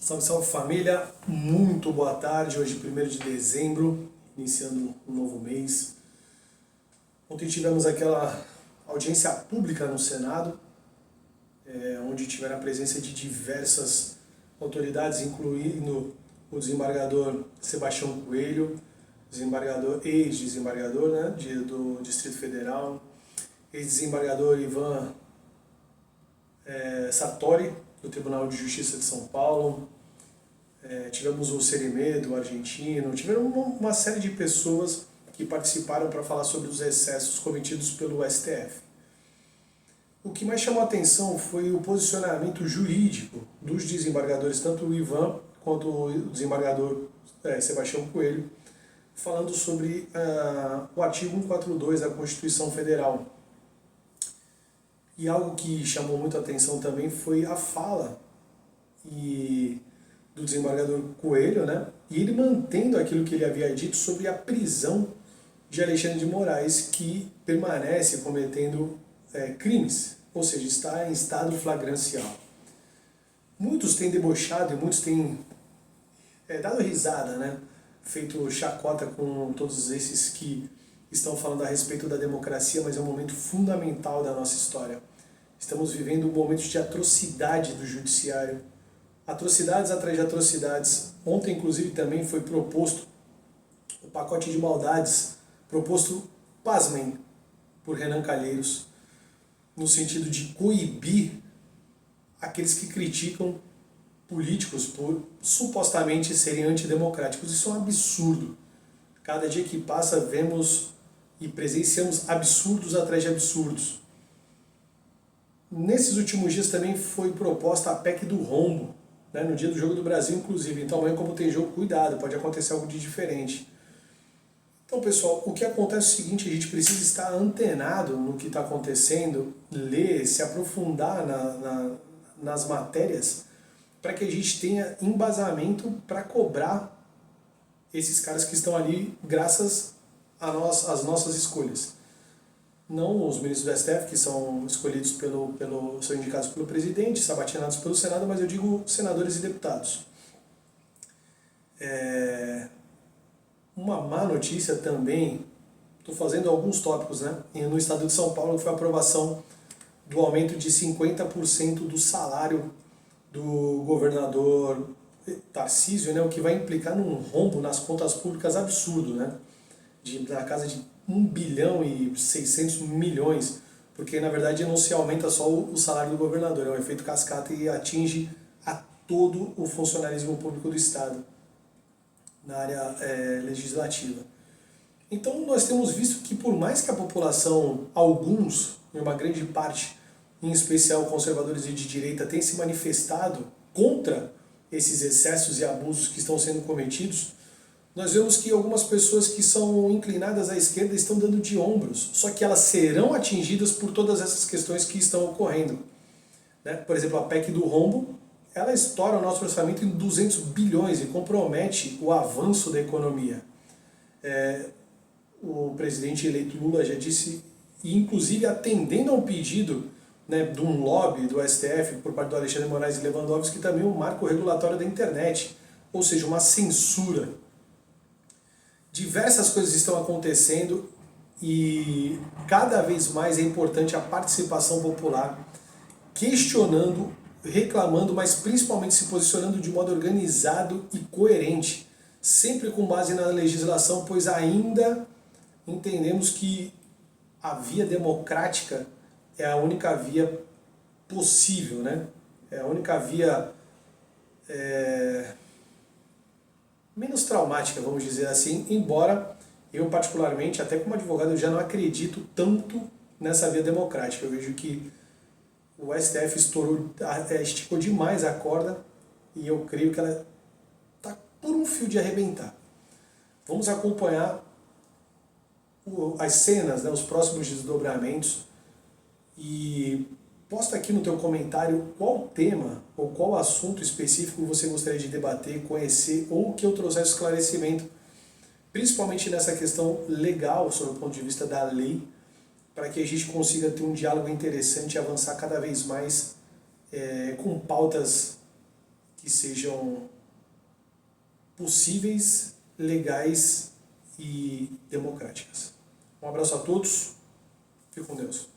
Salve, salve família, muito boa tarde, hoje 1º de dezembro, iniciando um novo mês. Ontem tivemos aquela audiência pública no Senado, onde tiveram a presença de diversas autoridades, incluindo o desembargador Sebastião Coelho, ex-desembargador, né, do Distrito Federal, ex-desembargador Ivan Sartori, do Tribunal de Justiça de São Paulo. Tivemos o Ceremedo, o argentino, tiveram uma série de pessoas que participaram para falar sobre os excessos cometidos pelo STF. O que mais chamou a atenção foi o posicionamento jurídico dos desembargadores, tanto o Ivan quanto o desembargador Sebastião Coelho, falando sobre o artigo 142 da Constituição Federal. E algo que chamou muito a atenção também foi a fala do desembargador Coelho, né? E ele mantendo aquilo que ele havia dito sobre a prisão de Alexandre de Moraes, que permanece cometendo crimes, ou seja, está em estado flagrancial. Muitos têm debochado e muitos têm dado risada, né? Feito chacota com todos esses que estão falando a respeito da democracia, mas é um momento fundamental da nossa história. Estamos vivendo um momento de atrocidade do judiciário, atrocidades atrás de atrocidades. Ontem, inclusive, também foi proposto o pacote de maldades, proposto, pasmem, por Renan Calheiros, no sentido de coibir aqueles que criticam políticos por supostamente serem antidemocráticos. Isso é um absurdo. Cada dia que passa vemos e presenciamos absurdos atrás de absurdos. Nesses últimos dias também foi proposta a PEC do rombo, né, no dia do Jogo do Brasil, inclusive. Então amanhã, como tem jogo, cuidado, pode acontecer algo de diferente. Então, pessoal, o que acontece é o seguinte: a gente precisa estar antenado no que está acontecendo, ler, se aprofundar nas matérias, para que a gente tenha embasamento para cobrar esses caras que estão ali graças às nossas escolhas. Não os ministros do STF, que são escolhidos são indicados pelo presidente, sabatinados pelo Senado, mas eu digo senadores e deputados. Uma má notícia também, estou fazendo alguns tópicos, né? No estado de São Paulo foi a aprovação do aumento de 50% do salário do governador Tarcísio, né? O que vai implicar num rombo nas contas públicas absurdo, né? Na casa de 1 bilhão e 600 milhões, porque na verdade não se aumenta só o salário do governador, é um efeito cascata e atinge a todo o funcionalismo público do Estado, na área legislativa. Então nós temos visto que, por mais que a população, alguns, em uma grande parte, em especial conservadores e de direita, tenham se manifestado contra esses excessos e abusos que estão sendo cometidos, nós vemos que algumas pessoas que são inclinadas à esquerda estão dando de ombros, só que elas serão atingidas por todas essas questões que estão ocorrendo, né? Por exemplo, a PEC do rombo, ela estoura o nosso orçamento em 200 bilhões e compromete o avanço da economia. O presidente eleito Lula já disse, e inclusive atendendo a um pedido, né, de um lobby do STF por parte do Alexandre de Moraes e Lewandowski, que também o marco regulatório da internet, ou seja, uma censura. Diversas coisas estão acontecendo e cada vez mais é importante a participação popular, questionando, reclamando, mas principalmente se posicionando de modo organizado e coerente, sempre com base na legislação, pois ainda entendemos que a via democrática é a única via possível, né? É a única via menos traumática, vamos dizer assim, embora eu particularmente, até como advogado, eu já não acredito tanto nessa via democrática. Eu vejo que o STF esticou demais a corda e eu creio que ela está por um fio de arrebentar. Vamos acompanhar as cenas, né, os próximos desdobramentos, e posta aqui no teu comentário qual tema ou qual assunto específico você gostaria de debater, conhecer, ou que eu trouxesse esclarecimento, principalmente nessa questão legal, sob o ponto de vista da lei, para que a gente consiga ter um diálogo interessante e avançar cada vez mais com pautas que sejam possíveis, legais e democráticas. Um abraço a todos, fique com Deus.